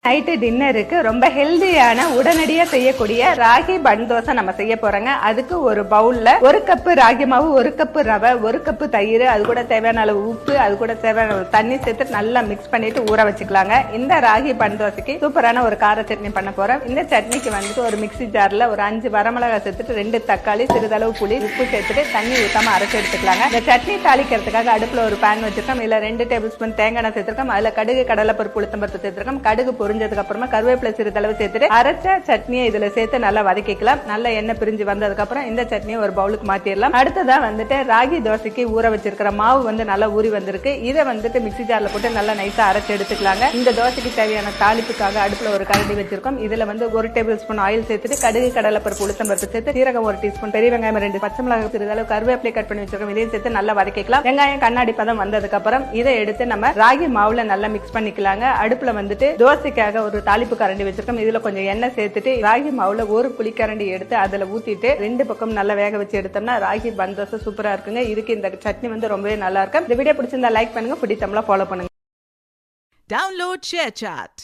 Night டின்னருக்கு ரொம்ப ஹெல்தியான உடனடியா செய்யக்கூடிய ராகி பன் தோசை நம்ம செய்ய போறோங்க. அதுக்கு ஒரு பவுல்ல 1 கப்பு ராகி மாவு, 1 கப்பு ரவை, 1 கப்பு தயிர், அது கூட தேவையான அளவு உப்பு, அது கூட தேவையான அளவு தண்ணி சேர்த்து நல்லா மிக்ஸ் பண்ணிட்டு ஊற வச்சுக்கலாங்க. இந்த ராகி பன் தோசைக்கு சூப்பரான ஒரு கார சட்னி பண்ண போறோம். இந்த சட்னிக்கு வந்துட்டு ஒரு மிக்ஸி ஜார்ல ஒரு 5 வரமிளகாய் சேர்த்துட்டு 2 தக்காளி, சிறிதளவு புளி, உப்பு சேர்த்துட்டு தண்ணி ஊத்தாம அரைச்சு எடுத்துக்கலாங்க. இந்த சட்னி தாளிக்கிறதுக்காக அடுப்புல ஒரு பேன் வச்சிருக்கோம். இதுல 2 டேபிள் ஸ்பூன் தேங்காய் எண்ணெய் சேர்த்திருக்கோம். அதுல கடுகு, கடலைப்பருப்பு, உளுத்தம்பருப்பு சேர்த்திருக்கோம். கடுகு பொரிஞ்சதுக்கு அப்புறமா கருவேப்பிலை சிறிதளவு சேர்த்துட்டு அரைச்ச சட்னியை இதுல சேர்த்து நல்லா வதக்கிக்கலாம். நல்லா எண்ணெய் பிரிஞ்சு வந்ததுக்கு அப்புறம் இந்த சட்னியை ஒரு பவுலுக்கு மாத்திரலாம். அடுத்ததா வந்துட்டு ராகி தோசைக்கு ஊற வச்சிருக்கிற மாவு வந்து நல்லா ஊறி வந்திருக்கு. இதை வந்துட்டு மிக்ஸி ஜார்ல போட்டு நல்லா நைஸா அரைச்சு எடுத்துக்கலாங்க. இந்த தோசைக்கு தேவையான தாளிப்புக்காக அடுப்புல ஒரு கரண்டி வச்சிருக்கோம். இதுல வந்து 1 டேபிள் ஸ்பூன் ஆயில் சேர்த்துட்டு கடுகு, கடலைப்பருப்பு, உளுத்தம்பருப்பு சேர்த்து சீரகம் 1 டீஸ்பூன், பெரிய வெங்காயம் 2, பச்சை மிளகாய் சிறிதளவு, கருவேப்பிலை கட் பண்ணி வச்சிருக்கோம். இதையும் சேர்த்து நல்லா வதக்கிக்கலாம். வெங்காயம் கண்ணாடி பதம் வந்ததுக்கு அப்புறம் இதை எடுத்து நம்ம ராகி மாவுல நல்லா மிக்ஸ் பண்ணிக்கலாங்க. அடுப்புல வந்துட்டு தோசைக்காக ஒரு தாளிப்பு கரண்டி வச்சிருக்கோம். இதுல கொஞ்சம் எண்ணெய் சேர்த்துட்டு ராகி மாவுல ஒரு புளிக்கரண்டி எடுத்து அதுல ஊத்திட்டு 2 பக்கம் நல்லா வேக வச்சு எடுத்தோம்னா ராகி பன் தோசை சூப்பரா இருக்குங்க. இதுக்கு இந்த சட்னி வந்து ரொம்பவே நல்லா இருக்கும். இந்த வீடியோ பிடிச்சிருந்தா லைக் பண்ணுங்க, பிடித்தம்லாம் ஃபாலோ பண்ணுங்க. Download ShareChat.